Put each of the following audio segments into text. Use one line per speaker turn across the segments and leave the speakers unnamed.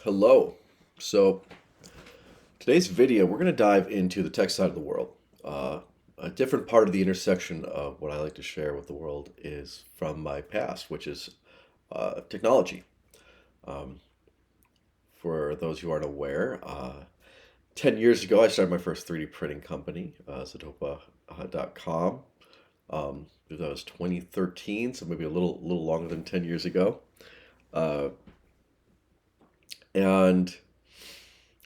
Hello. So today's video, we're going to dive into the tech side of the world. Uh, a different part of the intersection of what I like to share with the world is from my past, which is technology. Um, for those who aren't aware, 10 years ago, I started my first 3D printing company, Zatopa.com. That was 2013, so maybe a little longer than 10 years ago. Uh, and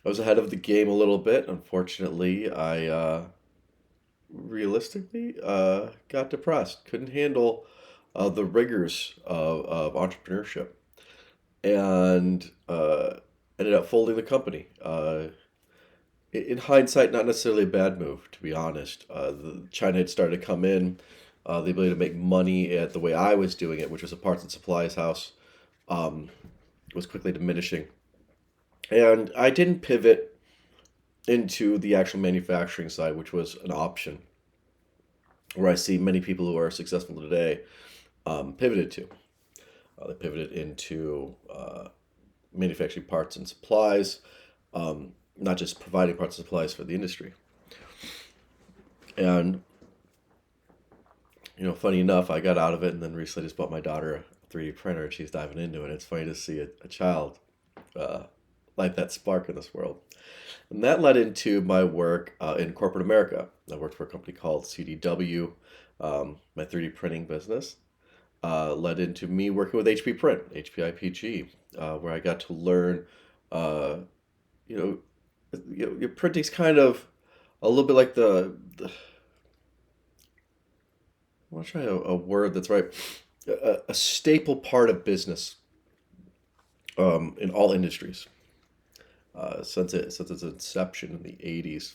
I was ahead of the game a little bit. Unfortunately, I realistically got depressed. Couldn't handle the rigors of entrepreneurship, and ended up folding the company. In hindsight, not necessarily a bad move, to be honest. China had started to come in. The ability to make money at the way I was doing it, which was a parts and supplies house, um, was quickly diminishing. And I didn't pivot into the actual manufacturing side, which was an option where I see many people who are successful today pivoted to. They pivoted into manufacturing parts and supplies, not just providing parts and supplies for the industry. And funny enough, I got out of it, and then recently just bought my daughter a 3D printer, and she's diving into it. It's funny to see a child uh, light that spark in this world. And that led into my work in corporate America. I worked for a company called CDW, my 3D printing business. Led into me working with HP Print, HPIPG, where I got to learn, uh, you know, your printing's kind of a little bit like I want to try a word that's right, a staple part of business in all industries since its inception in the 80s.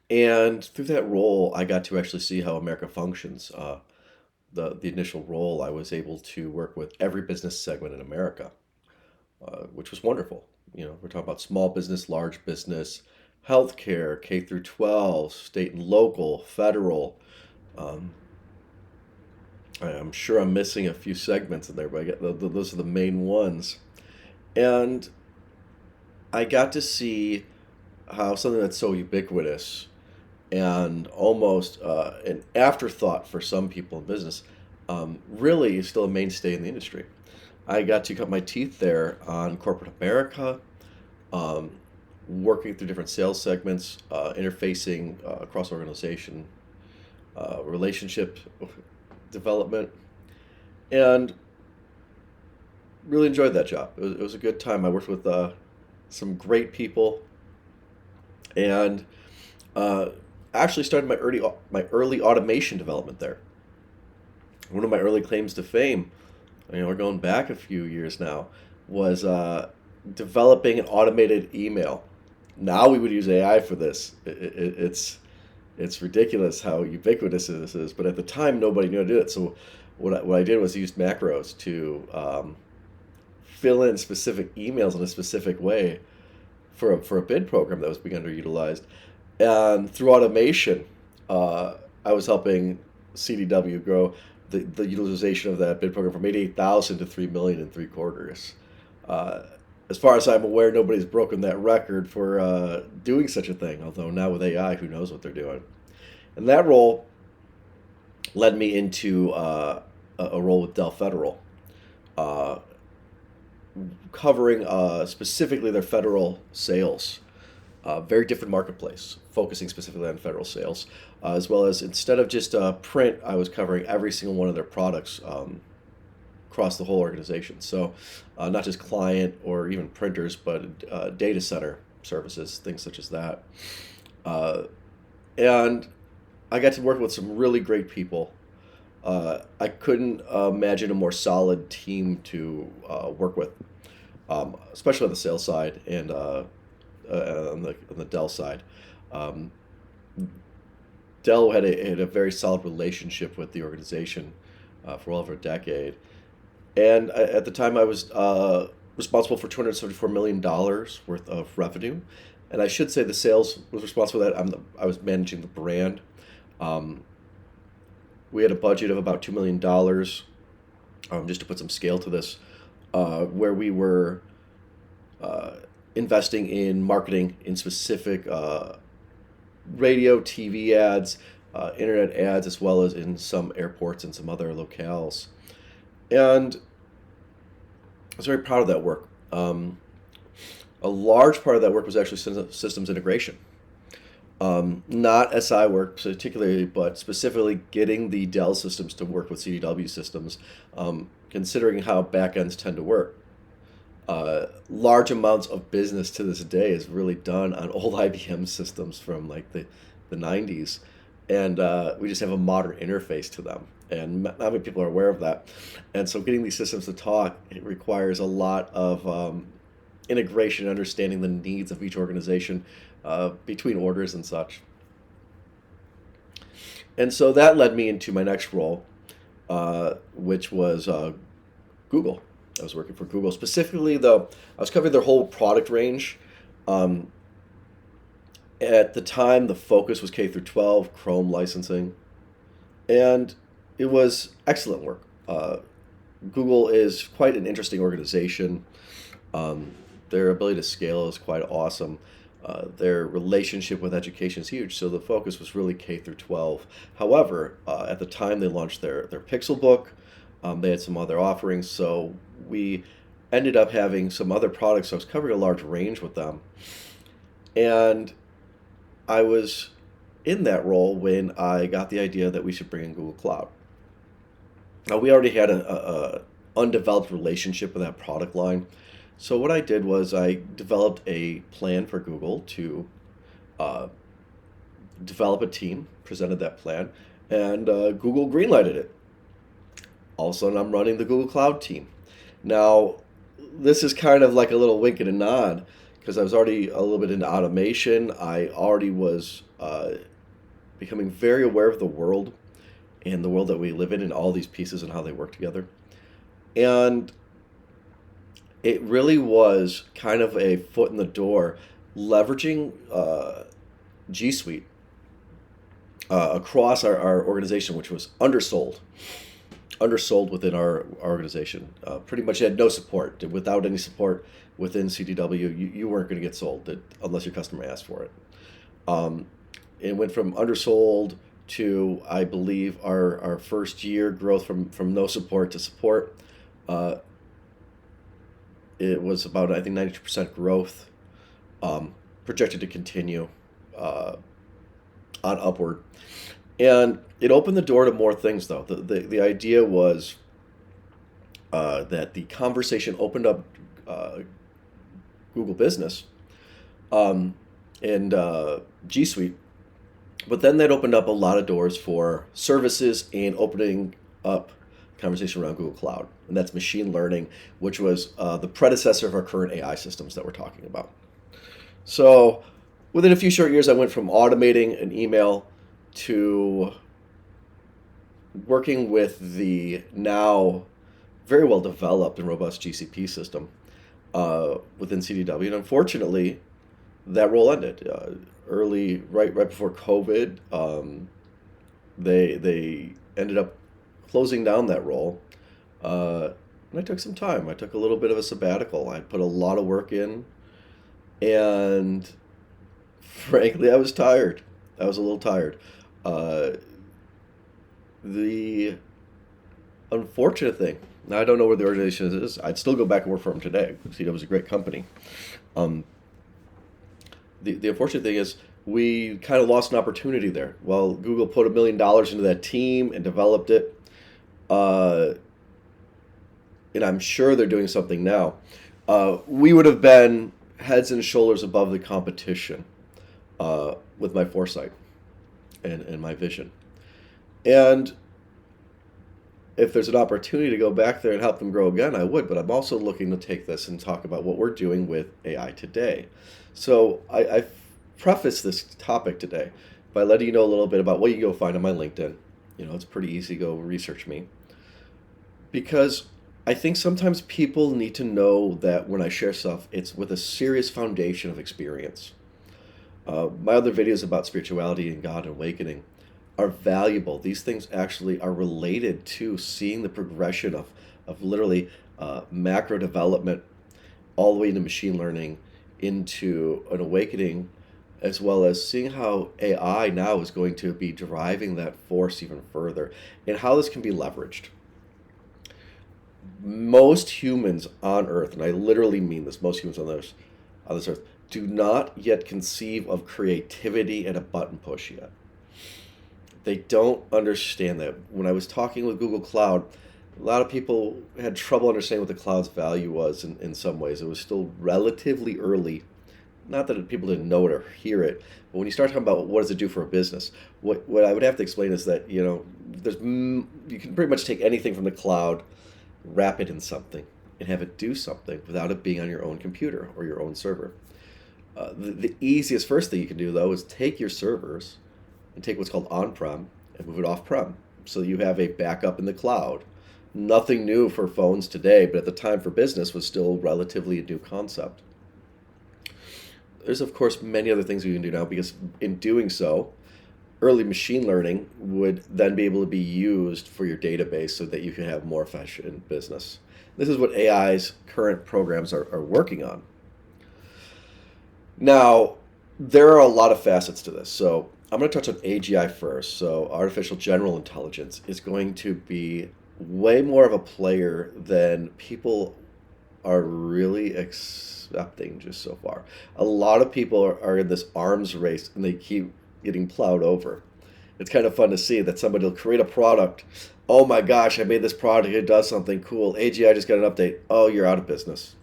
And through that role, I got to actually see how America functions. The initial role, I was able to work with every business segment in America, which was wonderful. We're talking about small business, large business, healthcare, K through 12, state and local, federal. Um, I'm sure I'm missing a few segments in there, but those are the main ones. And I got to see how something that's so ubiquitous and almost an afterthought for some people in business really is still a mainstay in the industry. I got to cut my teeth there on corporate America, um, working through different sales segments, interfacing across organization, relationship development, and really enjoyed that job. It was a good time. I worked with some great people, and uh, actually started my early automation development there. One of my early claims to fame, we're going back a few years now, was developing an automated email. Now we would use AI for this. It's ridiculous how ubiquitous this is, but at the time nobody knew how to do it. So what I did was use macros to fill in specific emails in a specific way for a bid program that was being underutilized. And through automation, I was helping CDW grow the utilization of that bid program from 88,000 to 3 million in 3 quarters. Uh, as far as I'm aware, nobody's broken that record for doing such a thing. Although now with AI, who knows what they're doing? And that role led me into a role with Dell Federal, uh, covering specifically their federal sales. Very different marketplace, focusing specifically on federal sales, as well as instead of just print, I was covering every single one of their products across the whole organization. So, not just client or even printers, but data center services, things such as that. Uh, and I got to work with some really great people. I couldn't imagine a more solid team to work with, especially on the sales side and on the Dell side. Um, Dell had a very solid relationship with the organization for well over a decade, and at the time I was responsible for $274 million worth of revenue, and I should say the sales was responsible for that. I was managing the brand. Um, we had a budget of about $2 million, just to put some scale to this. where we were investing in marketing in specific radio, TV ads, internet ads, as well as in some airports and some other locales. And I was very proud of that work. A large part of that work was actually systems integration. Not SI work particularly, but specifically getting the Dell systems to work with CDW systems, considering how backends tend to work. Large amounts of business to this day is really done on old IBM systems from like the 90s, and we just have a modern interface to them. And not many people are aware of that. And so getting these systems to talk, it requires a lot of integration, understanding the needs of each organization between orders and such. And so that led me into my next role, which was Google. I was working for Google. Specifically, though, I was covering their whole product range. Um, at the time, the focus was K through 12, Chrome licensing, and it was excellent work. Google is quite an interesting organization. Um, their ability to scale is quite awesome. Their relationship with education is huge, so the focus was really K through 12. However, at the time they launched their Pixel book, they had some other offerings, so we ended up having some other products. So I was covering a large range with them, and I was in that role when I got the idea that we should bring in Google Cloud. Now we already had a undeveloped relationship with that product line. So what I did was I developed a plan for Google to uh, develop a team, presented that plan, and Google greenlighted it. All of a sudden, I'm running the Google Cloud team. Now, this is kind of like a little wink and a nod because I was already a little bit into automation. I already was becoming very aware of the world and the world that we live in and all these pieces and how they work together. And it really was kind of a foot in the door, leveraging G Suite across our organization, which was undersold within our organization. Pretty much had no support. Without any support within CDW, you weren't going to get sold unless your customer asked for it. Um, it went from undersold to, I believe, our first year growth from no support to support. Uh, it was about, I think, 92% growth, projected to continue uh, on upward. And it opened the door to more things, though. The idea was that the conversation opened up uh, Google Business um, and G Suite, but then that opened up a lot of doors for services and opening up conversation around Google Cloud. And that's machine learning, which was the predecessor of our current AI systems that we're talking about. So within a few short years, I went from automating an email to working with the now very well developed and robust GCP system within CDW. And unfortunately, that role ended early, right before COVID. They ended up closing down that role. And I took some time. I took a little bit of a sabbatical. I put a lot of work in, and frankly, I was tired. I was a little tired. Uh, the unfortunate thing, now I don't know where the organization is. I'd still go back and work for them today. CDW was a great company. Um, the unfortunate thing is we kind of lost an opportunity there. Well, Google put $1 million into that team and developed it. Uh, and I'm sure they're doing something now. We would have been heads and shoulders above the competition with my foresight and my vision. And if there's an opportunity to go back there and help them grow again, I would. But I'm also looking to take this and talk about what we're doing with AI today. So I preface this topic today by letting you know a little bit about what you can go find on my LinkedIn. It's pretty easy to go research me. Because I think sometimes people need to know that when I share stuff, it's with a serious foundation of experience. My other videos about spirituality and God and awakening are valuable. These things actually are related to seeing the progression of literally macro development, all the way into machine learning, into an awakening, as well as seeing how AI now is going to be driving that force even further, and how this can be leveraged. Most humans on Earth, and I literally mean this, most humans on this Earth, do not yet conceive of creativity at a button push yet. They don't understand that. When I was talking with Google Cloud, a lot of people had trouble understanding what the cloud's value was in some ways. It was still relatively early. Not that people didn't know it or hear it, but when you start talking about what does it do for a business, what I would have to explain is that, you can pretty much take anything from the cloud, wrap it in something, and have it do something without it being on your own computer or your own server. The easiest first thing you can do, though, is take your servers and take what's called on-prem and move it off-prem. So you have a backup in the cloud. Nothing new for phones today, but at the time for business was still relatively a new concept. There's, of course, many other things we can do now, because in doing so, early machine learning would then be able to be used for your database so that you can have more efficient business. This is what AI's current programs are working on. Now, there are a lot of facets to this. So I'm going to touch on AGI first. So artificial general intelligence is going to be way more of a player than people are really accepting just so far. A lot of people are in this arms race, and they keep getting plowed over. It's kind of fun to see that somebody will create a product. Oh my gosh, I made this product. It does something cool. AGI just got an update. Oh, you're out of business.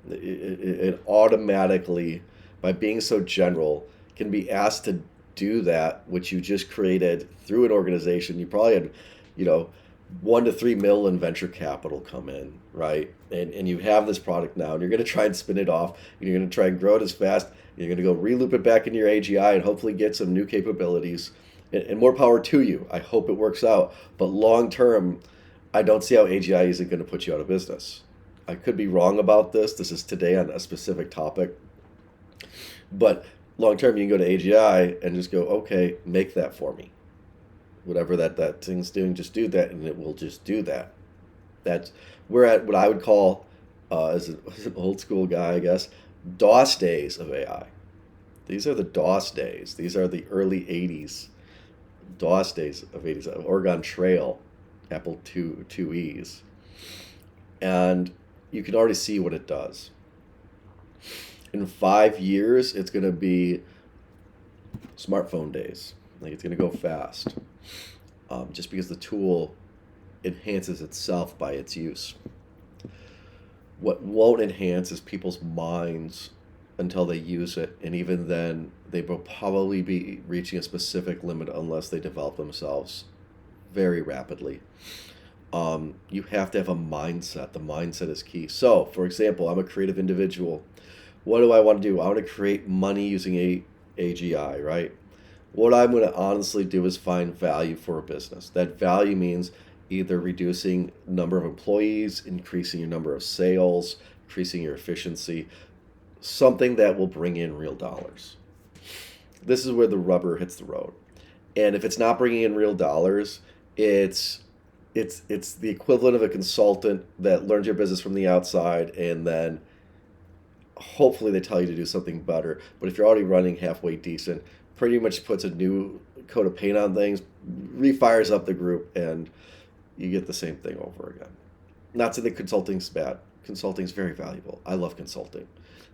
It automatically, by being so general, can be asked to do that, which you just created through an organization. You probably had, 1 to 3 mil in venture capital come in, right? And you have this product now, and you're going to try and spin it off, and you're going to try and grow it as fast. You're going to go reloop it back into your AGI and hopefully get some new capabilities, and more power to you. I hope it works out. But long term, I don't see how AGI isn't going to put you out of business. I could be wrong about this. This is today on a specific topic. But long term, you can go to AGI and just go, okay, make that for me. Whatever that thing's doing, just do that, and it will just do that. We're at what I would call, as an old school guy, I guess, DOS days of AI. These are the DOS days. These are the early 80s DOS days of 80s. Oregon Trail, Apple IIe's. And you can already see what it does. In 5 years, it's going to be smartphone days. Like, it's going to go fast, just because the tool enhances itself by its use. What won't enhance is people's minds until they use it, and even then, they will probably be reaching a specific limit unless they develop themselves very rapidly. You have to have a mindset. The mindset is key. So, for example, I'm a creative individual. What do I want to do? I want to create money using AGI, right? What I'm going to honestly do is find value for a business. That value means either reducing number of employees, increasing your number of sales, increasing your efficiency, something that will bring in real dollars. This is where the rubber hits the road. And if it's not bringing in real dollars, it's the equivalent of a consultant that learns your business from the outside, and then hopefully they tell you to do something better. But if you're already running halfway decent, pretty much puts a new coat of paint on things, refires up the group, and you get the same thing over again. Not to say that consulting's bad. Consulting's very valuable. I love consulting.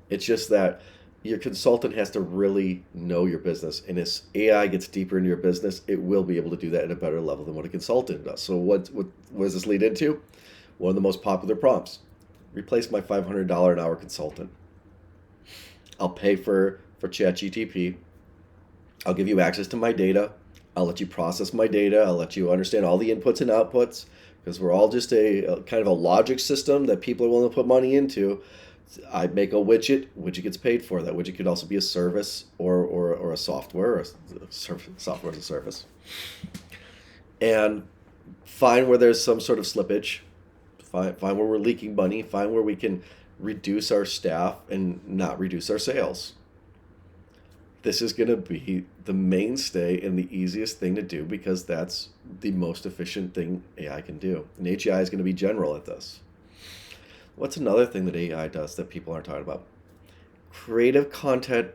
It's just that your consultant has to really know your business, and as AI gets deeper into your business, it will be able to do that at a better level than what a consultant does. So what does this lead into? One of the most popular prompts: replace my $500 an hour consultant. I'll pay for ChatGTP. I'll give you access to my data. I'll let you process my data. I'll let you understand all the inputs and outputs, because we're all just a kind of a logic system that people are willing to put money into. I make a widget gets paid for. That widget could also be a service or a software, or software as a service. And find where there's some sort of slippage, find where we're leaking money, find where we can reduce our staff and not reduce our sales. This is going to be the mainstay and the easiest thing to do, because that's the most efficient thing AI can do. And AGI is going to be general at this. What's another thing that AI does that people aren't talking about? Creative content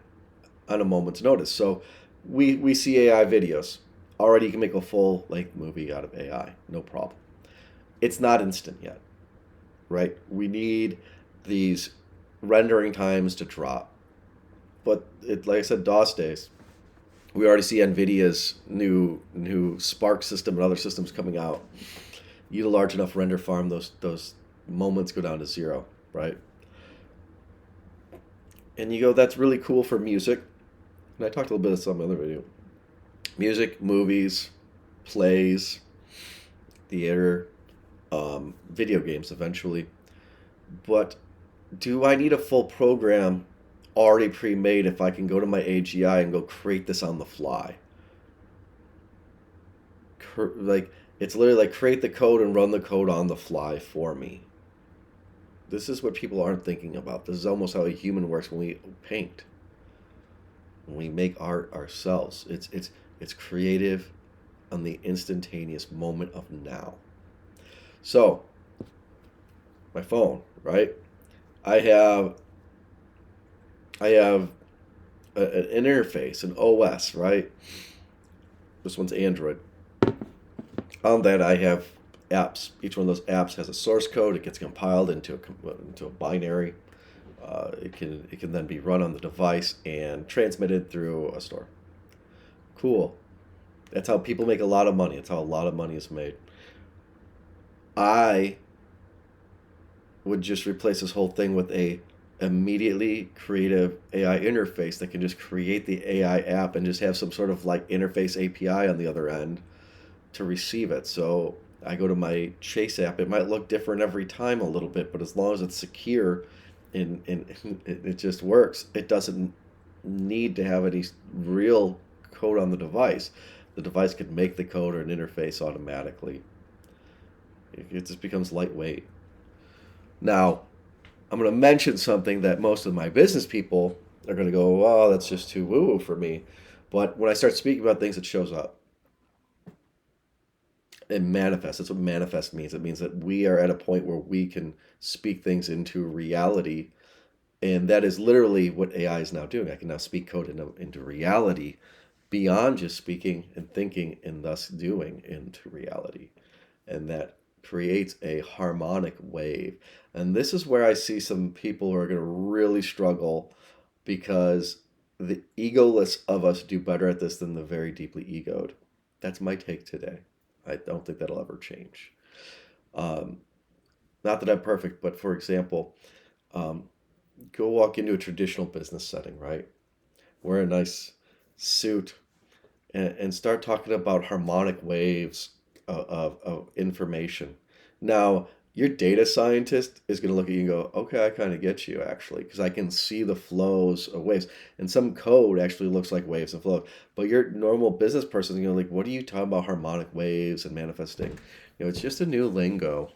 on a moment's notice. So we see AI videos. Already you can make a full length movie out of AI, no problem. It's not instant yet, right? We need these rendering times to drop. But like I said, DOS days, we already see Nvidia's new Spark system and other systems coming out. You need a large enough render farm, those moments go down to zero, right? And you go, that's really cool for music. And I talked a little bit of some other video. Music, movies, plays, theater, video games eventually. But do I need a full program already pre-made if I can go to my AGI and go create this on the fly? Like it's literally like create the code and run the code on the fly for me. This is what people aren't thinking about. This is almost how a human works when we paint, when we make art ourselves. It's creative on the instantaneous moment of now. So my phone, right? I have I have an interface, an OS, right? This one's Android. On that, I have apps. Each one of those apps has a source code. It gets compiled into a binary. It can then be run on the device and transmitted through a store. Cool. That's how people make a lot of money. That's how a lot of money is made. I would just replace this whole thing with a immediately creative AI interface that can just create the AI app and just have some sort of like interface API on the other end to receive it. So I go to my Chase app. It might look different every time a little bit, but as long as it's secure and it just works, it doesn't need to have any real code on the device. The device could make the code or an interface automatically. It just becomes lightweight. Now, I'm going to mention something that most of my business people are going to go, oh, that's just too woo woo for me. But when I start speaking about things, it shows up. It manifests. That's what manifest means. It means that we are at a point where we can speak things into reality. And that is literally what AI is now doing. I can now speak code into reality beyond just speaking and thinking and thus doing into reality. And that creates a harmonic wave. And this is where I see some people who are going to really struggle because the egoless of us do better at this than the very deeply egoed. That's my take today. I don't think that'll ever change. Um, Not that I'm perfect, but for example, um, go walk into a traditional business setting, right? Wear a nice suit and start talking about harmonic waves of information. Now, your data scientist is going to look at you and go, okay, I kind of get you actually, because I can see the flows of waves. And some code actually looks like waves and flows. But your normal business person is going to like, what are you talking about harmonic waves and manifesting? It's just a new lingo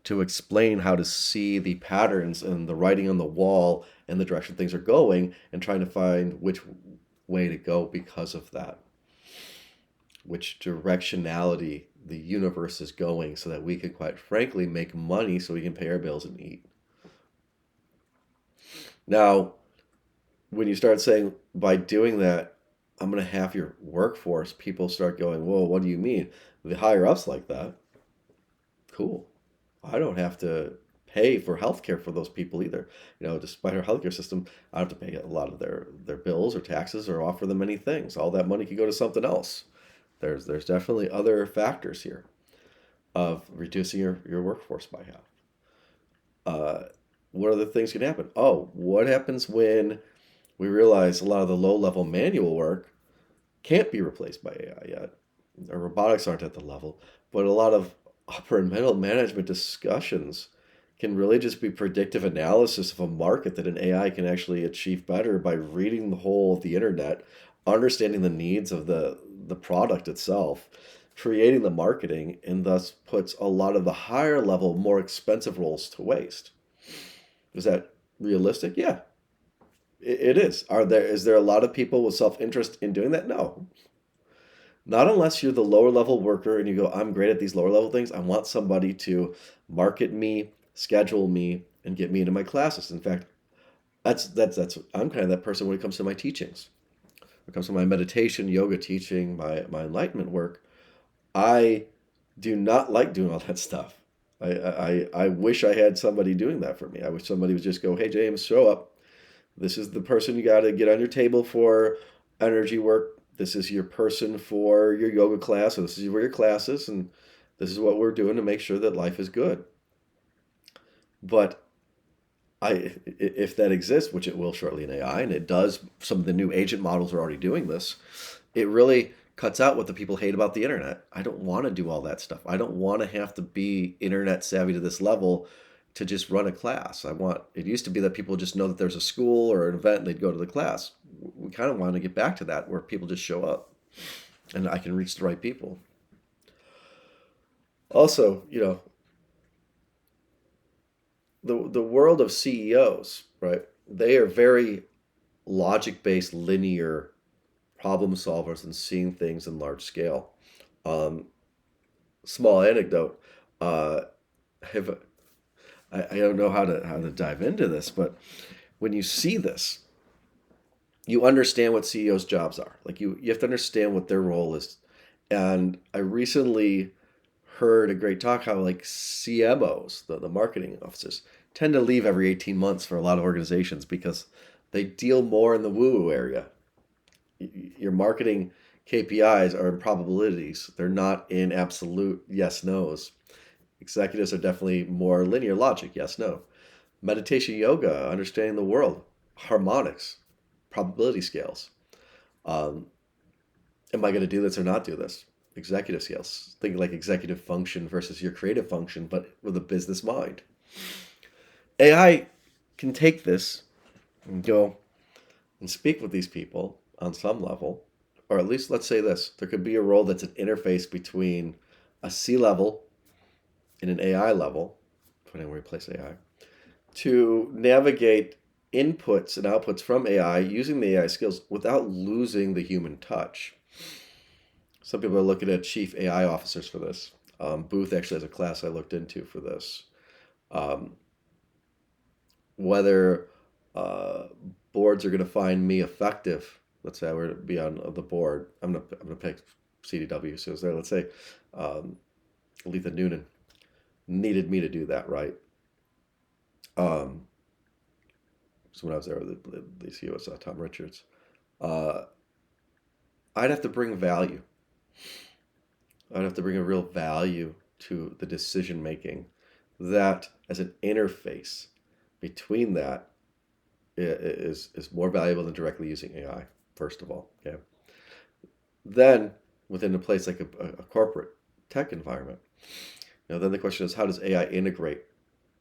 to explain how to see the patterns and the writing on the wall and the direction things are going and trying to find which way to go because of that, which directionality the universe is going so that we can quite frankly make money so we can pay our bills and eat. Now, when you start saying by doing that, I'm going to have your workforce, people start going, whoa, what do you mean? The higher ups like that. Cool. I don't have to pay for healthcare for those people either. Despite our healthcare system, I don't have to pay a lot of their bills or taxes or offer them any things. All that money can go to something else. There's definitely other factors here of reducing your workforce by half. What other things can happen? Oh, what happens when we realize a lot of the low level manual work can't be replaced by AI yet? Our robotics aren't at the level, but a lot of upper and middle management discussions can really just be predictive analysis of a market that an AI can actually achieve better by reading the whole of the internet, understanding the needs of the product itself, creating the marketing, and thus puts a lot of the higher level, more expensive roles to waste. Is that realistic? Yeah, it is. Is there a lot of people with self-interest in doing that? No. Not unless you're the lower level worker and you go, I'm great at these lower level things. I want somebody to market me, schedule me, and get me into my classes. In fact, that's I'm kind of that person when it comes to my teachings. When it comes to my meditation, yoga teaching, my enlightenment work, I do not like doing all that stuff. I wish I had somebody doing that for me. I wish somebody would just go, "Hey James, show up. This is the person you got to get on your table for energy work. This is your person for your yoga class, or this is where your class is, and this is what we're doing to make sure that life is good." But if that exists, which it will shortly in AI, and it does, some of the new agent models are already doing this, it really cuts out what the people hate about the internet. I don't want to do all that stuff. I don't want to have to be internet savvy to this level to just run a class. It used to be that people just know that there's a school or an event and they'd go to the class. We kind of want to get back to that where people just show up and I can reach the right people. Also, the world of CEOs, right? They are very logic based, linear problem solvers and seeing things in large scale. Um, Small anecdote. Uh, have I don't know how to dive into this, but when you see this, you understand what CEOs' jobs are. Like you have to understand what their role is. And I recently heard a great talk how like CMOs, the marketing officers, tend to leave every 18 months for a lot of organizations because they deal more in the woo-woo area. Your marketing KPIs are in probabilities. They're not in absolute yes nos. Executives are definitely more linear logic, yes, no. Meditation, yoga, understanding the world, harmonics, probability scales. Um, am I going to do this or not do this? Executive scales. Think like executive function versus your creative function, but with a business mind. AI can take this and go and speak with these people on some level, or at least let's say this: there could be a role that's an interface between a C level and an AI level, depending on where you place AI, to navigate inputs and outputs from AI using the AI skills without losing the human touch. Some people are looking at chief AI officers for this. Booth actually has a class I looked into for this. Um, whether boards are going to find me effective. Let's say I were to be on the board. I'm gonna pick CDW. So there, let's say Letha Noonan needed me to do that, right? Um, so when I was there, the CEO was Tom Richards. Uh, I'd have to bring value. I'd have to bring a real value to the decision making that as an interface between that is more valuable than directly using AI, first of all. Okay. Then within a place like a corporate tech environment, then the question is, how does AI integrate?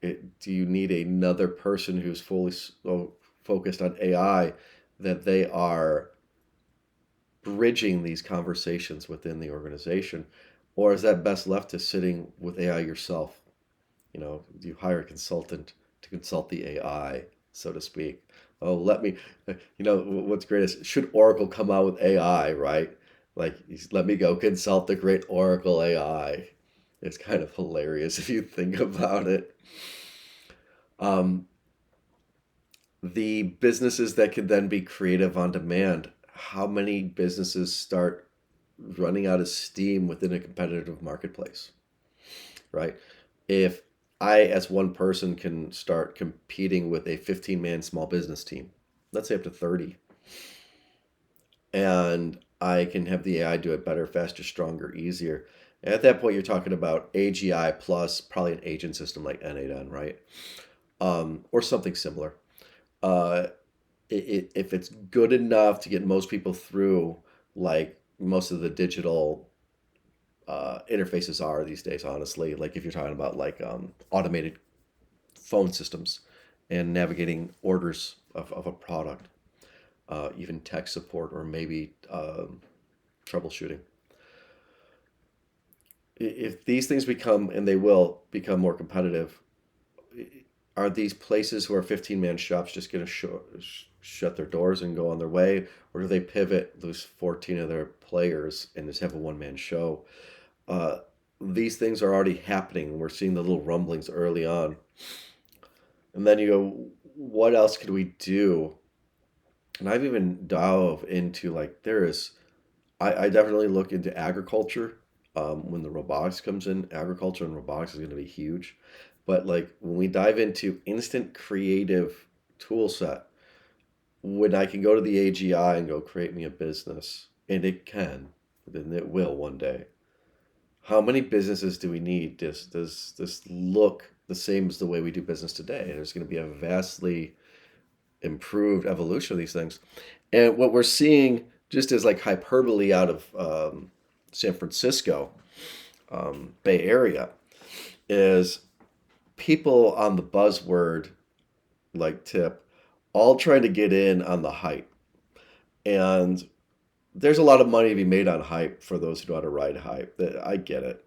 Do you need another person who's fully so focused on AI that they are bridging these conversations within the organization? Or is that best left to sitting with AI yourself? Do you hire a consultant to consult the AI, so to speak? Oh, what's great is, should Oracle come out with AI, right? Like, let me go consult the great Oracle AI. It's kind of hilarious if you think about it. Um, the businesses that could then be creative on demand, how many businesses start running out of steam within a competitive marketplace, right? If I, as one person, can start competing with a 15-man small business team, let's say up to 30, and I can have the AI do it better, faster, stronger, easier. And at that point, you're talking about AGI plus probably an agent system like N8N, right? Or something similar. Uh, if it's good enough to get most people through, like most of the digital interfaces are these days, honestly, like if you're talking about like automated phone systems and navigating orders of a product, even tech support or maybe troubleshooting. If these things become, and they will become more competitive, are these places who are 15-man shops just going to shut their doors and go on their way? Or do they pivot, lose 14 of their players, and just have a one-man show? These things are already happening. We're seeing the little rumblings early on. And then you go, what else could we do? And I've even dove into like there is I definitely look into agriculture. When the robotics comes in, agriculture and robotics is going to be huge. But like when we dive into instant creative tool set, when I can go to the AGI and go create me a business, and it can, then it will one day. How many businesses do we need? Does this look the same as the way we do business today? There's going to be a vastly improved evolution of these things. And what we're seeing, just as like hyperbole out of San Francisco, Bay Area, is people on the buzzword like tip, all trying to get in on the hype. And there's a lot of money to be made on hype for those who know how to ride hype. I get it.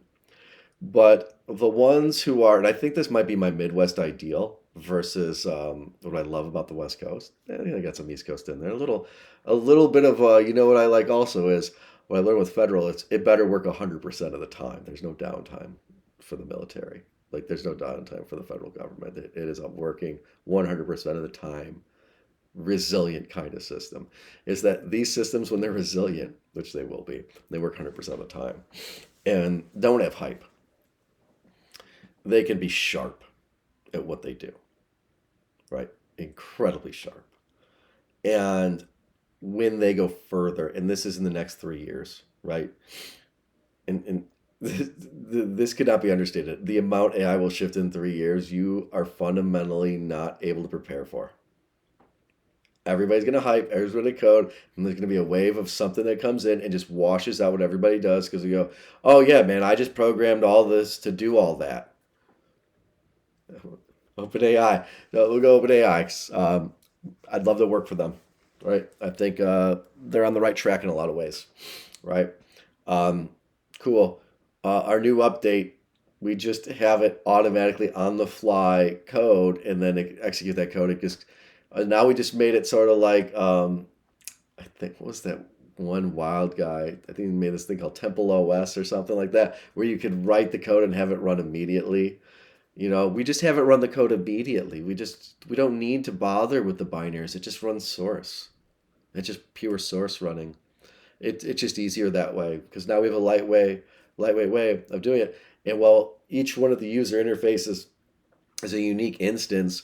But the ones who are, and I think this might be my Midwest ideal versus what I love about the West Coast. I got some East Coast in there. A little bit of, you know what I like also is what I learned with federal. It better work 100% of the time. There's no downtime for the military. Like there's no downtime for the federal government. It is a working 100% of the time resilient kind of system. Is that these systems, when they're resilient, which they will be, they work 100% of the time and don't have hype. They can be sharp at what they do, right? Incredibly sharp. And when they go further, and this is in the next 3 years, right? And this could not be understated. The amount AI will shift in 3 years, you are fundamentally not able to prepare for. Everybody's going to hype, everybody's going to code, and there's going to be a wave of something that comes in and just washes out what everybody does because we go, oh, yeah, man, I just programmed all this to do all that. OpenAI. No, we'll go OpenAI. I'd love to work for them, right? I think they're on the right track in a lot of ways, right? Um, cool. Our new update, we just have it automatically on the fly code and then execute that code. It just now we just made it sort of like I think what was that one wild guy? I think he made this thing called Temple OS or something like that, where you could write the code and have it run immediately. We just have it run the code immediately. We don't need to bother with the binaries. It just runs source. It's just pure source running. It's just easier that way because now we have a lightweight way of doing it. And while each one of the user interfaces is a unique instance,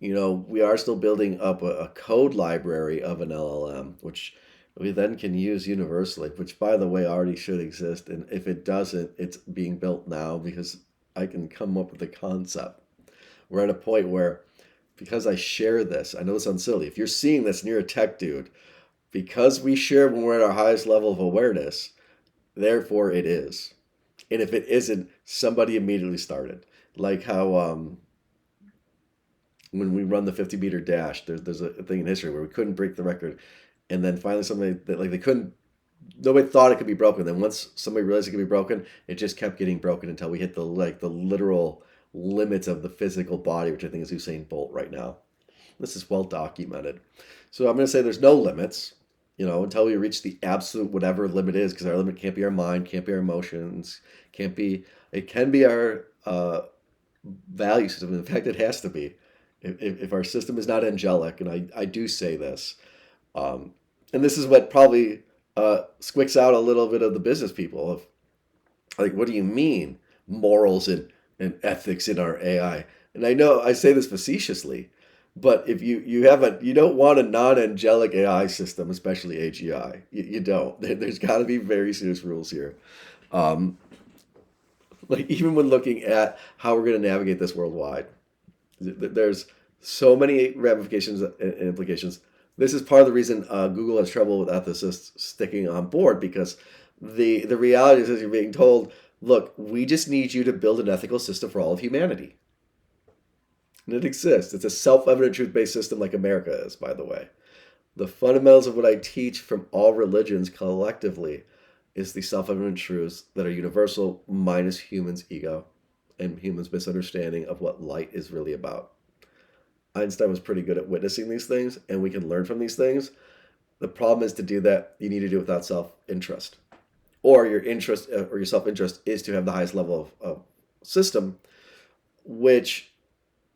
we are still building up a code library of an LLM, which we then can use universally, which by the way already should exist. And if it doesn't, it's being built now because I can come up with a concept. We're at a point where because I share this, I know this sounds silly. If you're seeing this and you're a tech dude, because we share when we're at our highest level of awareness, therefore it is. And if it isn't, somebody immediately started. Like how when we run the 50-meter dash, there's a thing in history where we couldn't break the record, and then finally somebody that like they couldn't. Nobody thought it could be broken. Then once somebody realized it could be broken, it just kept getting broken until we hit the literal limits of the physical body, which I think is Usain Bolt right now. This is well documented. So I'm going to say there's no limits, until we reach the absolute whatever limit is, because our limit can't be our mind, can't be our emotions, can't be, it can be our value system. In fact, it has to be. If our system is not angelic, and I do say this, and this is what probably squicks out a little bit of the business people of like, what do you mean morals and ethics in our AI? And I know I say this facetiously, but if you don't want a non-angelic AI system, especially AGI, you don't. There's got to be very serious rules here. Um, like even when looking at how we're going to navigate this worldwide, there's so many ramifications and implications. This is part of the reason Google has trouble with ethicists sticking on board because the reality is you're being told, look, we just need you to build an ethical system for all of humanity. And it exists. It's a self-evident truth-based system like America is, by the way. The fundamentals of what I teach from all religions collectively is the self-evident truths that are universal minus humans' ego and humans' misunderstanding of what light is really about. Einstein was pretty good at witnessing these things, and we can learn from these things. The problem is to do that, you need to do it without self-interest. Or your interest or your self-interest is to have the highest level of system, which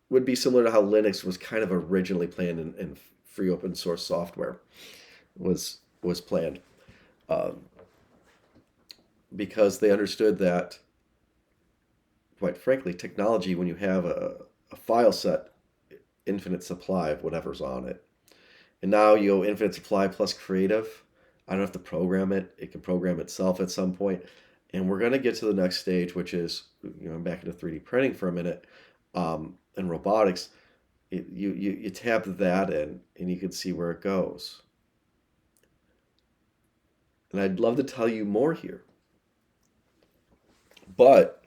would be similar to how Linux was kind of originally planned in free open source software was planned, um, because they understood that, quite frankly, technology, when you have a file set, infinite supply of whatever's on it, and now you go infinite supply plus creative. I don't have to program it. It can program itself at some point. And we're going to get to the next stage, which is, I'm back into 3D printing for a minute, and robotics. You tap that in, and you can see where it goes. And I'd love to tell you more here. But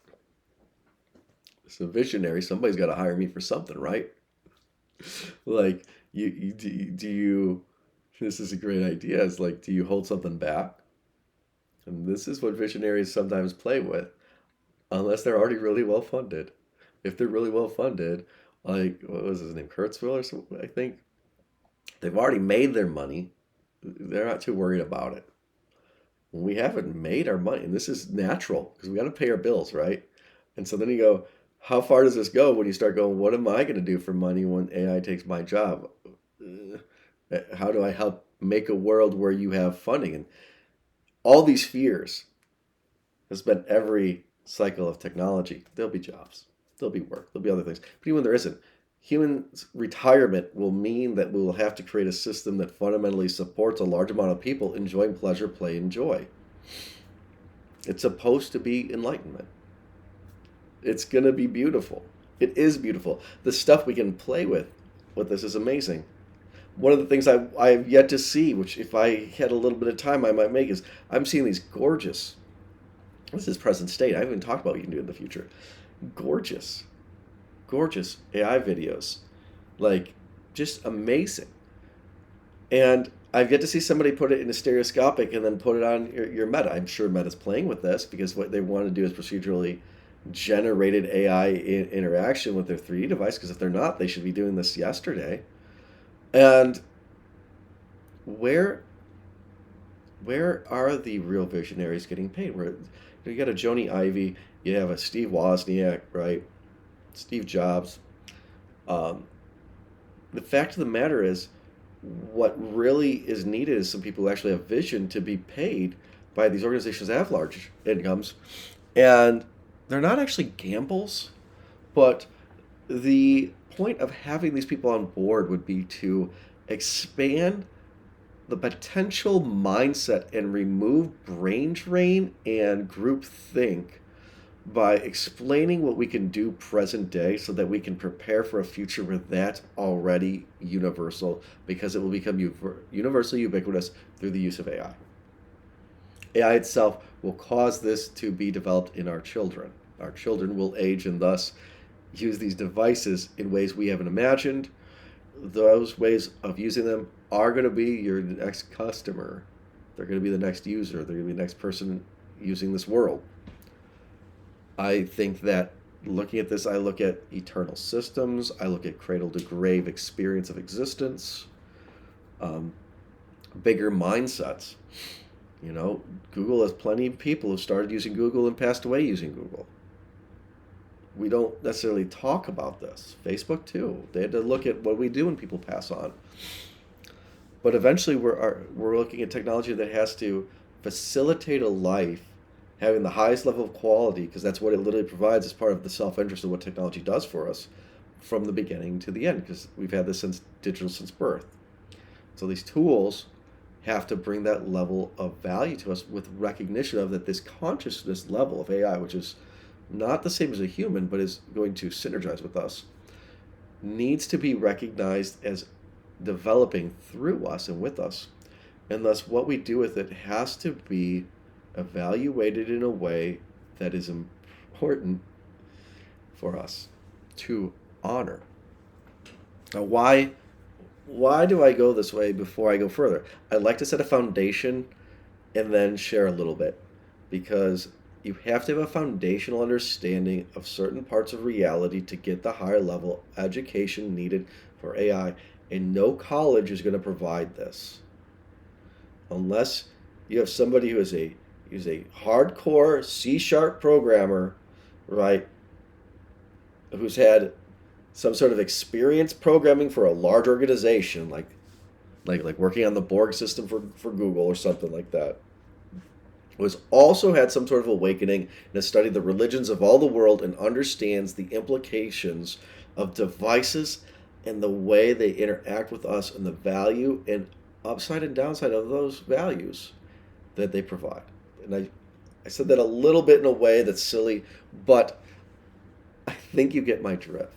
as a visionary, somebody's got to hire me for something, right? Like, do you, this is a great idea. It's like, do you hold something back? And this is what visionaries sometimes play with, unless they're already really well funded. If they're really well funded, like, what was his name, Kurtzville or something, I think, they've already made their money. They're not too worried about it. When we haven't made our money, and this is natural because we got to pay our bills, right? And so then you go, how far does this go when you start going, what am I going to do for money when AI takes my job? How do I help make a world where you have funding? And all these fears has been every cycle of technology. There'll be jobs, there'll be work, there'll be other things. But even when there isn't, human retirement will mean that we will have to create a system that fundamentally supports a large amount of people enjoying pleasure, play, and joy. It's supposed to be enlightenment. It's going to be beautiful. It is beautiful. The stuff we can play with this is amazing. One of the things I've yet to see, which if I had a little bit of time I might make, is I'm seeing these gorgeous, this is present state, I haven't even talked about what you can do in the future, gorgeous, gorgeous AI videos, like just amazing. And I've yet to see somebody put it in a stereoscopic and then put it on your Meta. I'm sure Meta's playing with this because what they want to do is procedurally generated AI interaction with their 3D device, because if they're not, they should be doing this yesterday. And where are the real visionaries getting paid? Where you got a Joni Ivey, you have a Steve Wozniak, right? Steve Jobs. Um, the fact of the matter is, what really is needed is some people who actually have vision to be paid by these organizations that have large incomes, and they're not actually gambles, but the point of having these people on board would be to expand the potential mindset and remove brain drain and group think by explaining what we can do present day so that we can prepare for a future where that's already universal, because it will become universally ubiquitous through the use of AI. AI itself will cause this to be developed in our children. Our children will age and thus use these devices in ways we haven't imagined. Those ways of using them are going to be your next customer. They're going to be the next user. They're going to be the next person using this world. I think that looking at this, I look at eternal systems. I look at cradle to grave experience of existence, bigger mindsets. You know, Google has plenty of people who started using Google and passed away using Google. We don't necessarily talk about this. Facebook too. They had to look at what we do when people pass on. But eventually we're looking at technology that has to facilitate a life having the highest level of quality, because that's what it literally provides as part of the self-interest of what technology does for us from the beginning to the end, because we've had this since digital since birth. So these tools have to bring that level of value to us with recognition of that this consciousness level of AI, which is not the same as a human, but is going to synergize with us, needs to be recognized as developing through us and with us. And thus, what we do with it has to be evaluated in a way that is important for us to honor. Now, why do I go this way before I go further? I'd like to set a foundation and then share a little bit, because you have to have a foundational understanding of certain parts of reality to get the higher level education needed for AI, and no college is going to provide this unless you have somebody who is a hardcore C# programmer, right? Who's had some sort of experience programming for a large organization, like working on the Borg system for Google or something like that, was also had some sort of awakening and has studied the religions of all the world and understands the implications of devices and the way they interact with us and the value and upside and downside of those values that they provide. And I said that a little bit in a way that's silly, but I think you get my drift.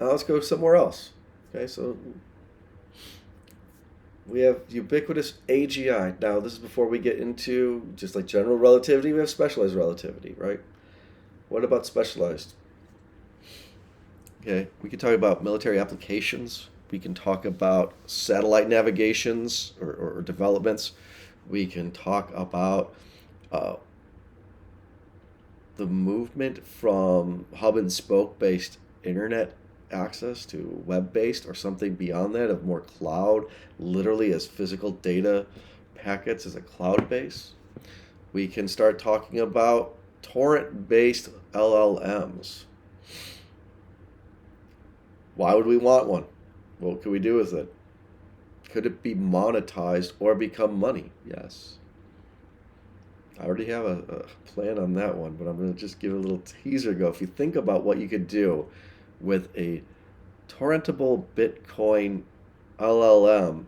Now let's go somewhere else. Okay, so we have ubiquitous AGI. Now, this is before we get into just like general relativity, we have specialized relativity, right? What about specialized? Okay, we can talk about military applications. We can talk about satellite navigations or developments. We can talk about uh, the movement from hub and spoke based internet access to web based or something beyond that of more cloud, literally as physical data packets as a cloud base. We can start talking about torrent based LLMs. Why would we want one? What could we do with it? Could it be monetized or become money? Yes. I already have a plan on that one, but I'm going to just give a little teaser go. If you think about what you could do with a torrentable Bitcoin LLM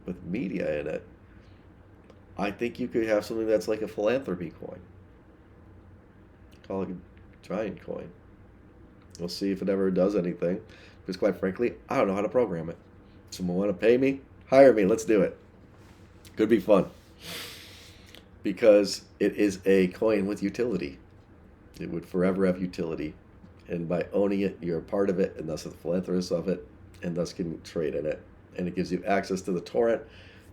with media in it, I think you could have something that's like a philanthropy coin. Call it a giant coin. We'll see if it ever does anything. Because quite frankly, I don't know how to program it. Someone want to pay me? Hire me. Let's do it. Could be fun. Because it is a coin with utility. It would forever have utility. And by owning it, you're a part of it, and thus a philanthropist of it, and thus can trade in it. And it gives you access to the torrent.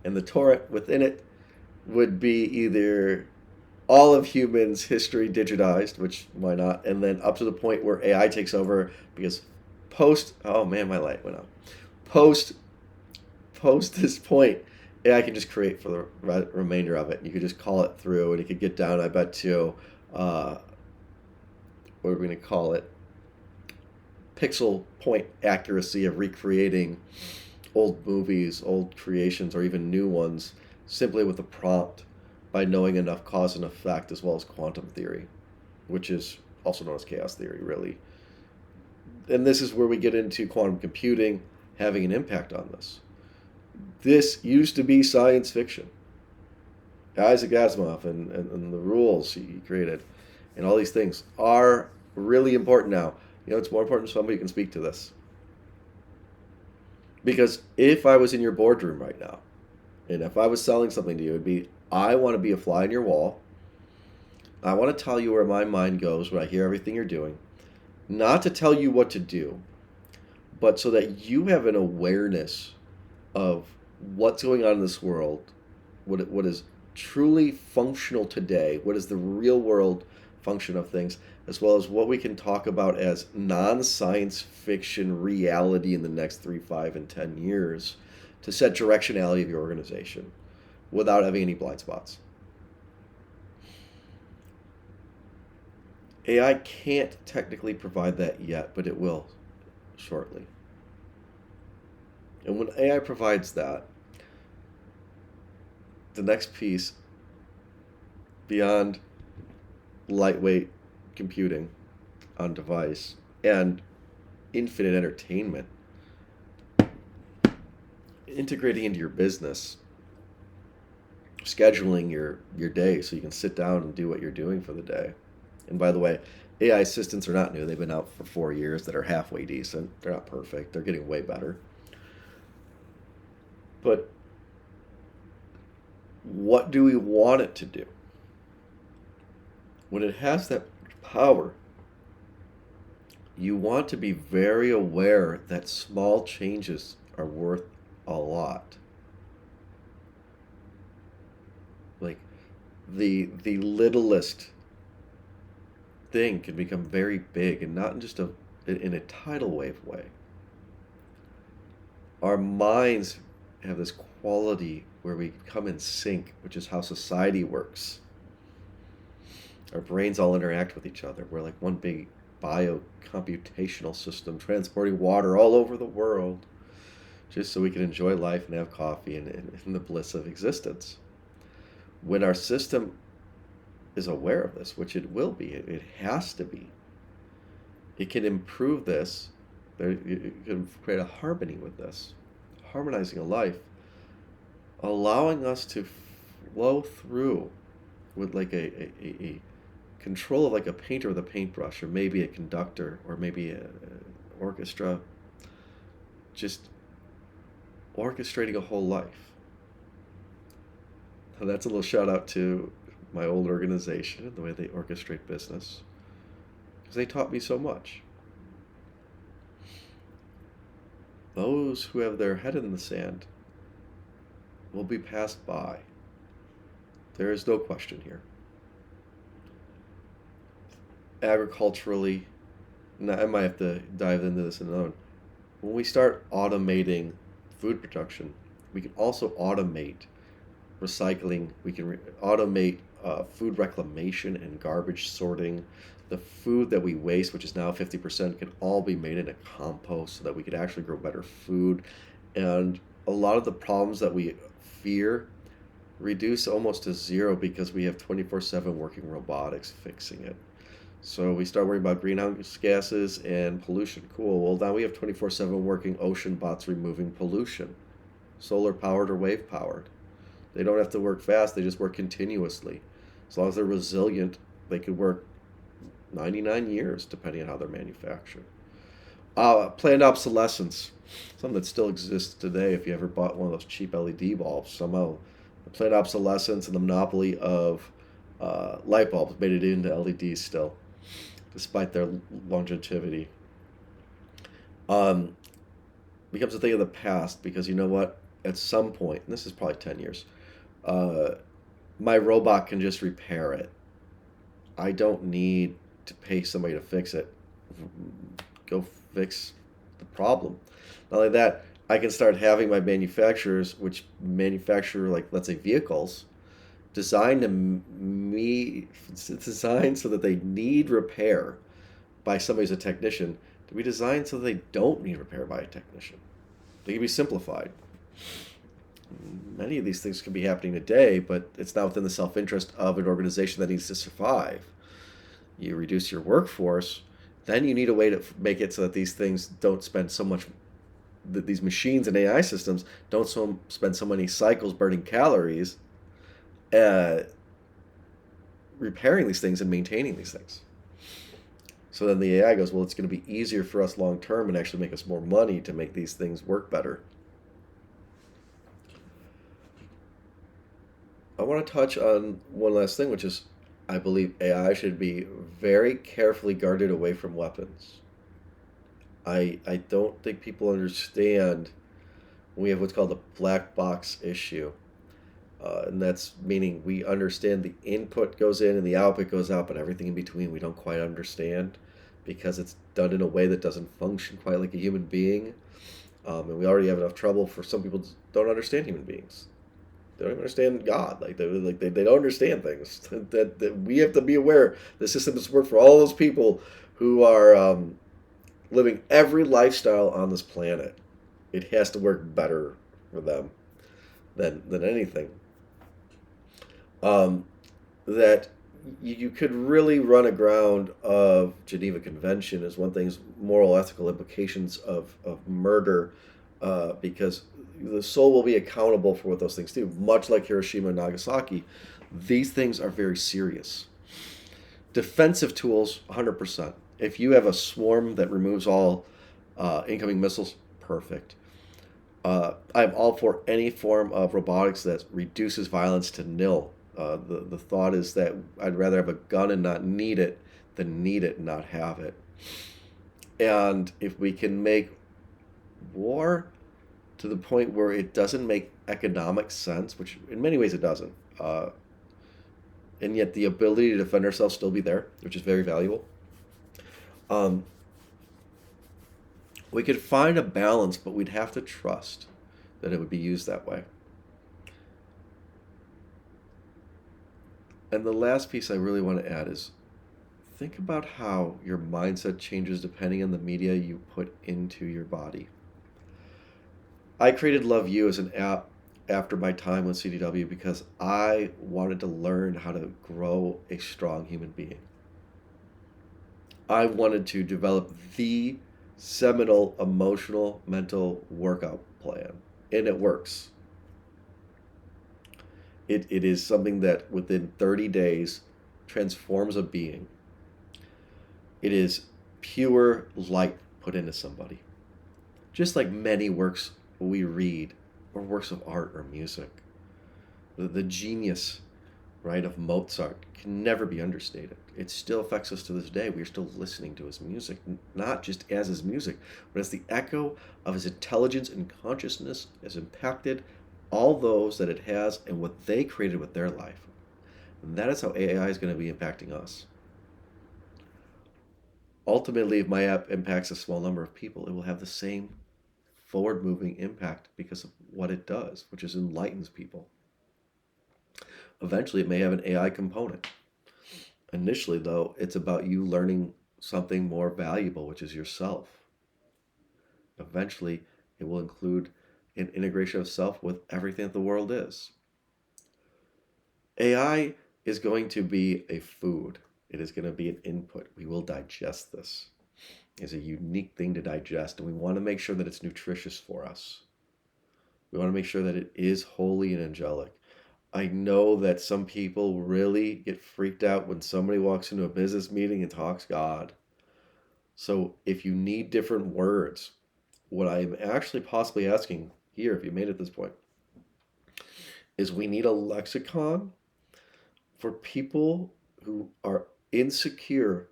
And the torrent within it would be either all of humans' history digitized, which why not, and then up to the point where AI takes over because oh man, my light went out. Post post this point, AI can just create for the remainder of it. You could just call it through, and it could get down, I bet, to what are we going to call it? Pixel point accuracy of recreating old movies, old creations, or even new ones simply with a prompt by knowing enough cause and effect as well as quantum theory, which is also known as chaos theory, really. And this is where we get into quantum computing having an impact on this. This used to be science fiction. Isaac Asimov and the rules he created and all these things are really important now. You know, it's more important somebody can speak to this. Because if I was in your boardroom right now, and if I was selling something to you, it'd be, I want to be a fly in your wall. I want to tell you where my mind goes when I hear everything you're doing. Not to tell you what to do, but so that you have an awareness of what's going on in this world, what is truly functional today, what is the real world function of things, as well as what we can talk about as non-science fiction reality in the next 3, 5, and 10 years to set directionality of your organization without having any blind spots. AI can't technically provide that yet, but it will shortly. And when AI provides that, the next piece, beyond lightweight computing on device and infinite entertainment, integrating into your business, scheduling your day so you can sit down and do what you're doing for the day. And by the way, AI assistants are not new. They've been out for 4 years that are halfway decent. They're not perfect. They're getting way better. But what do we want it to do? When it has that power, you want to be very aware that small changes are worth a lot. Like the littlest thing can become very big, and not in just in a tidal wave way. Our minds have this quality where we come in sync, which is how society works. Our brains all interact with each other. We're like one big biocomputational system transporting water all over the world just so we can enjoy life and have coffee and the bliss of existence. When our system is aware of this, which it will be, it has to be, it can improve this. It can create a harmony with this, harmonizing a life, allowing us to flow through with like a control of like a painter with a paintbrush, or maybe a conductor, or maybe an orchestra, just orchestrating a whole life. And that's a little shout out to my old organization and the way they orchestrate business, because they taught me so much. Those who have their head in the sand will be passed by. There is no question here. Agriculturally, and I might have to dive into this in another one. When we start automating food production, we can also automate recycling. We can automate food reclamation and garbage sorting. The food that we waste, which is now 50%, can all be made into compost so that we could actually grow better food. And a lot of the problems that we fear reduce almost to zero because we have 24/7 working robotics fixing it. So we start worrying about greenhouse gases and pollution. Cool. Well, now we have 24/7 working ocean bots removing pollution, solar powered or wave powered. They don't have to work fast, they just work continuously. As long as they're resilient, they could work 99 years, depending on how they're manufactured. Planned obsolescence, something that still exists today. If you ever bought one of those cheap LED bulbs, somehow the planned obsolescence and the monopoly of light bulbs made it into LEDs still, despite their longevity. Becomes a thing of the past, because you know what? At some point, and this is probably 10 years, my robot can just repair it. I don't need to pay somebody to fix it. Go fix the problem. Not only that, I can start having my manufacturers, which manufacture, like, let's say, vehicles, designed so that they need repair by somebody who's a technician, to be designed so that they don't need repair by a technician. They can be simplified. Many of these things could be happening today, but it's not within the self-interest of an organization that needs to survive. You reduce your workforce, then you need a way to make it so that these things don't spend so much, that these machines and AI systems don't spend so many cycles burning calories repairing these things and maintaining these things. So then the AI goes, well, it's going to be easier for us long term and actually make us more money to make these things work better. I want to touch on one last thing, which is I believe AI should be very carefully guarded away from weapons. I don't think people understand when we have what's called the black box issue. And that's meaning we understand the input goes in and the output goes out, but everything in between we don't quite understand, because it's done in a way that doesn't function quite like a human being. And we already have enough trouble for some people to don't understand human beings. They don't even understand God. They don't understand things. that we have to be aware the system doesn't work for all those people who are living every lifestyle on this planet. It has to work better for them than anything. That you could really run aground of Geneva Convention as one thing's moral ethical implications of murder, because the soul will be accountable for what those things do. Much like Hiroshima and Nagasaki, these things are very serious. Defensive tools, 100%. If you have a swarm that removes all incoming missiles, perfect. I'm all for any form of robotics that reduces violence to nil. The thought is that I'd rather have a gun and not need it than need it and not have it. And if we can make war to the point where it doesn't make economic sense, which in many ways it doesn't, and yet the ability to defend ourselves still be there, which is very valuable, we could find a balance, but we'd have to trust that it would be used that way. And the last piece I really want to add is think about how your mindset changes depending on the media you put into your body. I created Love You as an app after my time with CDW because I wanted to learn how to grow a strong human being. I wanted to develop the seminal emotional mental workout plan, and it works. It is something that within 30 days transforms a being. It is pure light put into somebody. Just like many works we read, or works of art or music. The genius, right, of Mozart can never be understated. It still affects us to this day. We're still listening to his music, not just as his music, but as the echo of his intelligence and consciousness has impacted all those that it has and what they created with their life. And that is how AI is going to be impacting us. Ultimately, if my app impacts a small number of people, it will have the same forward moving impact because of what it does, which is enlightens people. Eventually, it may have an AI component. Initially, though, it's about you learning something more valuable, which is yourself. Eventually, it will include an integration of self with everything that the world is. AI is going to be a food. It is going to be an input. We will digest this. It's a unique thing to digest, and we want to make sure that it's nutritious for us. We want to make sure that it is holy and angelic. I know that some people really get freaked out when somebody walks into a business meeting and talks God. So if you need different words, what I'm actually possibly asking here, if you made it this point, is we need a lexicon for people who are insecure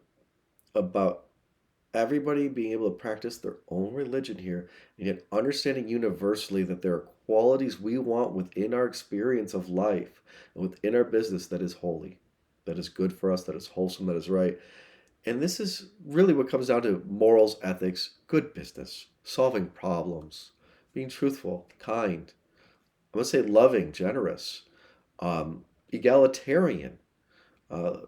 about everybody being able to practice their own religion here, and yet understanding universally that there are qualities we want within our experience of life and within our business that is holy, that is good for us, that is wholesome, that is right. And this is really what comes down to morals, ethics, good business, solving problems, being truthful, kind. I'm going to say loving, generous, egalitarian. Uh,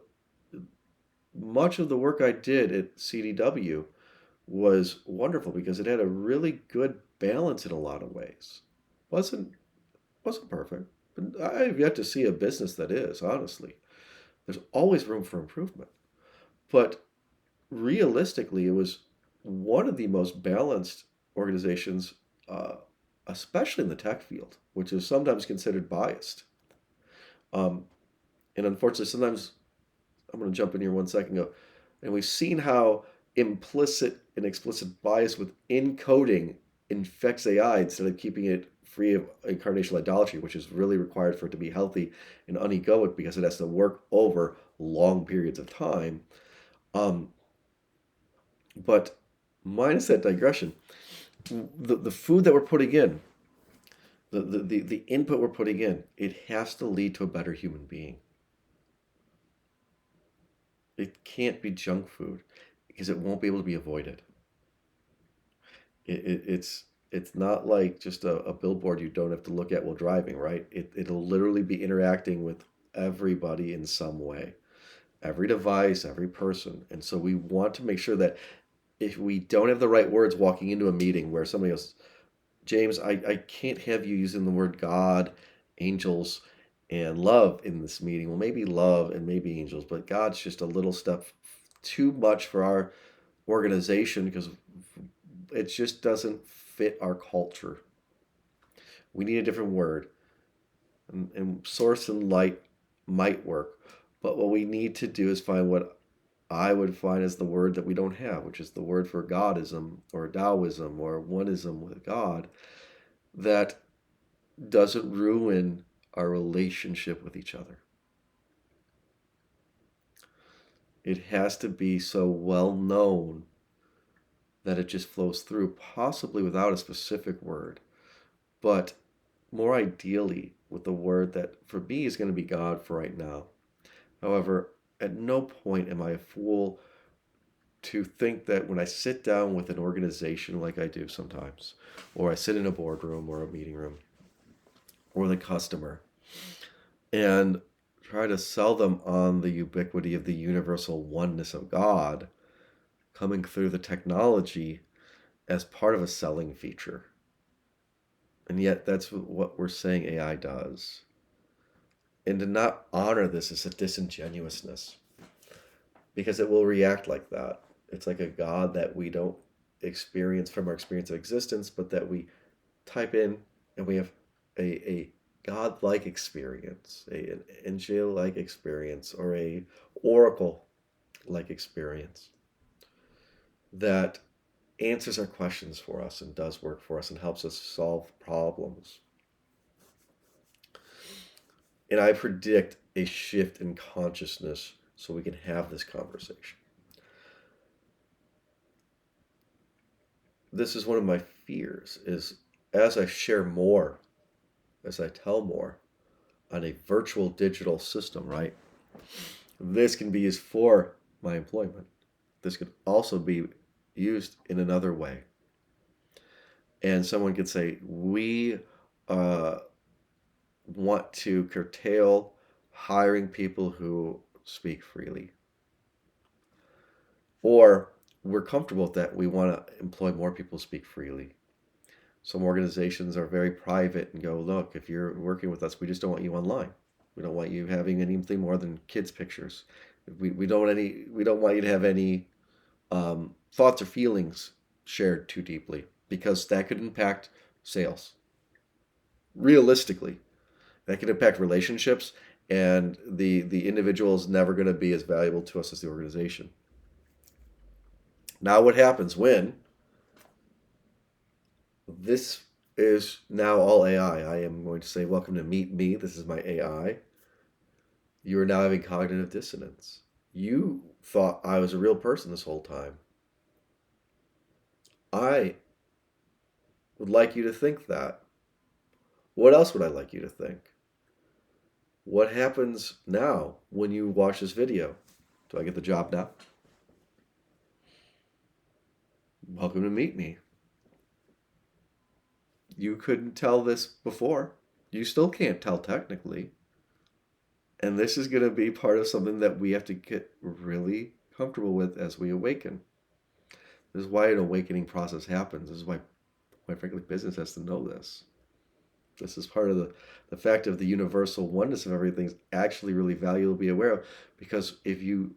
Much of the work I did at CDW was wonderful because it had a really good balance in a lot of ways. wasn't wasn't perfect, but I've yet to see a business that is, honestly. There's always room for improvement. But realistically, it was one of the most balanced organizations, uh, especially in the tech field, which is sometimes considered biased. Um, and unfortunately, sometimes I'm going to jump in here 1 second ago, and we've seen how implicit and explicit bias within coding infects AI instead of keeping it free of incarnational idolatry, which is really required for it to be healthy and unegoic because it has to work over long periods of time. Um, but minus that digression, the food that we're putting in, the input we're putting in, it has to lead to a better human being. It can't be junk food because it won't be able to be avoided. It's not like just a billboard you don't have to look at while driving, right? It'll literally be interacting with everybody in some way, every device, every person. And so we want to make sure that if we don't have the right words walking into a meeting where somebody goes, James, I can't have you using the word God, angels, and love in this meeting. Well, maybe love and maybe angels, but God's just a little step too much for our organization because it just doesn't fit our culture. We need a different word. And source and light might work. But what we need to do is find what I would find as the word that we don't have, which is the word for Godism or Taoism or oneism with God that doesn't ruin our relationship with each other. It has to be so well known that it just flows through, possibly without a specific word, but more ideally with the word that for me is going to be God for right now. However, at no point am I a fool to think that when I sit down with an organization like I do sometimes, or I sit in a boardroom or a meeting room, or the customer, and try to sell them on the ubiquity of the universal oneness of God coming through the technology as part of a selling feature. And yet, that's what we're saying AI does. And to not honor this is a disingenuousness because it will react like that. It's like a God that we don't experience from our experience of existence, but that we type in and we have a God-like experience, an angel-like experience, or a oracle-like experience that answers our questions for us and does work for us and helps us solve problems. And I predict a shift in consciousness so we can have this conversation. This is one of my fears is as I share more, as I tell more on a virtual digital system, right? This can be used for my employment. This could also be used in another way. And someone could say, we want to curtail hiring people who speak freely. Or we're comfortable with that. We want to employ more people who speak freely. Some organizations are very private and go, look, if you're working with us, we just don't want you online. We don't want you having anything more than kids' pictures. We don't want you to have any thoughts or feelings shared too deeply because that could impact sales. Realistically, that can impact relationships, and the individual is never going to be as valuable to us as the organization. Now, what happens when this is now all AI? I am going to say, welcome to Meet Me. This is my AI. You are now having cognitive dissonance. You thought I was a real person this whole time. I would like you to think that. What else would I like you to think? What happens now when you watch this video? Do I get the job now? Welcome to Meet Me. You couldn't tell this before. You still can't tell technically. And this is going to be part of something that we have to get really comfortable with as we awaken. This is why an awakening process happens. This is why, quite frankly, business has to know this. This is part of the fact of the universal oneness of everything is actually really valuable to be aware of. Because if you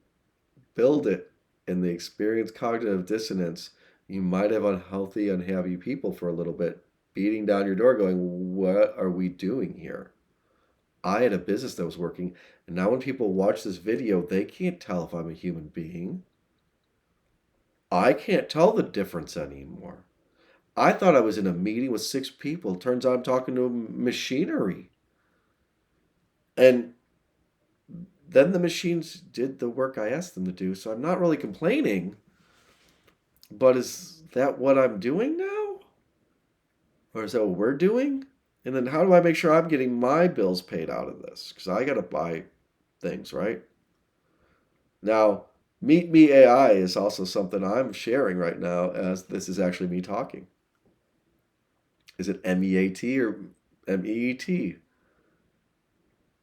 build it and they experience cognitive dissonance, you might have unhealthy, unhappy people for a little bit beating down your door going, what are we doing here? I had a business that was working, and now when people watch this video, they can't tell if I'm a human being. I can't tell the difference anymore. I thought I was in a meeting with 6 people. Turns out I'm talking to machinery. And then the machines did the work I asked them to do, so I'm not really complaining. But is that what I'm doing now? Or is that what we're doing? And then how do I make sure I'm getting my bills paid out of this? Because I got to buy things, right? Now, Meet Me AI is also something I'm sharing right now as this is actually me talking. Is it MEAT or MEET?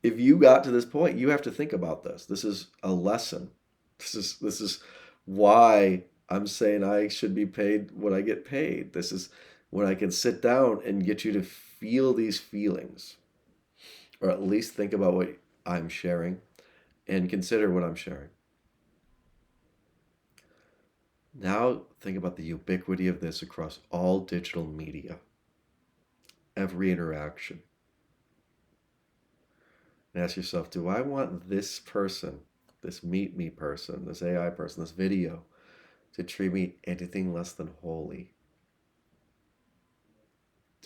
If you got to this point, you have to think about this. This is a lesson. This is why I'm saying I should be paid what I get paid. This is when I can sit down and get you to feel these feelings, or at least think about what I'm sharing and consider what I'm sharing. Now think about the ubiquity of this across all digital media, every interaction. And ask yourself, do I want this person, this Meet Me person, this AI person, this video, to treat me anything less than holy?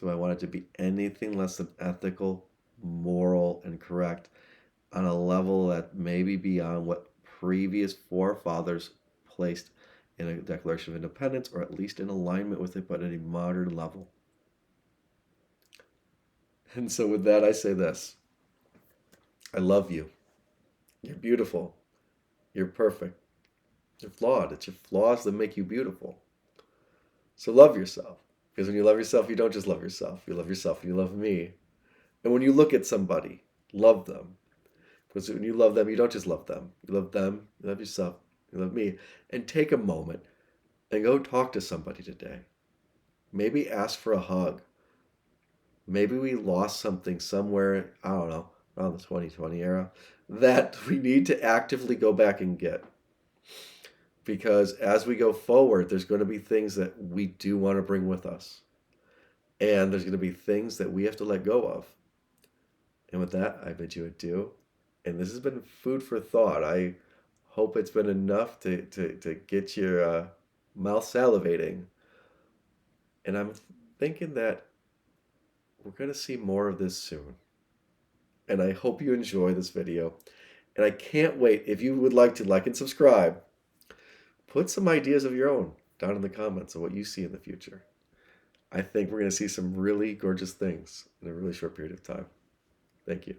Do I want it to be anything less than ethical, moral, and correct on a level that may be beyond what previous forefathers placed in a Declaration of Independence, or at least in alignment with it, but at a modern level? And so with that, I say this. I love you. You're beautiful. You're perfect. You're flawed. It's your flaws that make you beautiful. So love yourself. Because when you love yourself, you don't just love yourself. You love yourself and you love me. And when you look at somebody, love them. Because when you love them, you don't just love them. You love them, you love yourself, you love me. And take a moment and go talk to somebody today. Maybe ask for a hug. Maybe we lost something somewhere, I don't know, around the 2020 era that we need to actively go back and get. Because as we go forward, there's going to be things that we do want to bring with us. And there's going to be things that we have to let go of. And with that, I bid you adieu. And this has been food for thought. I hope it's been enough to get your mouth salivating. And I'm thinking that we're going to see more of this soon. And I hope you enjoy this video. And I can't wait. If you would like to like and subscribe, put some ideas of your own down in the comments of what you see in the future. I think we're going to see some really gorgeous things in a really short period of time. Thank you.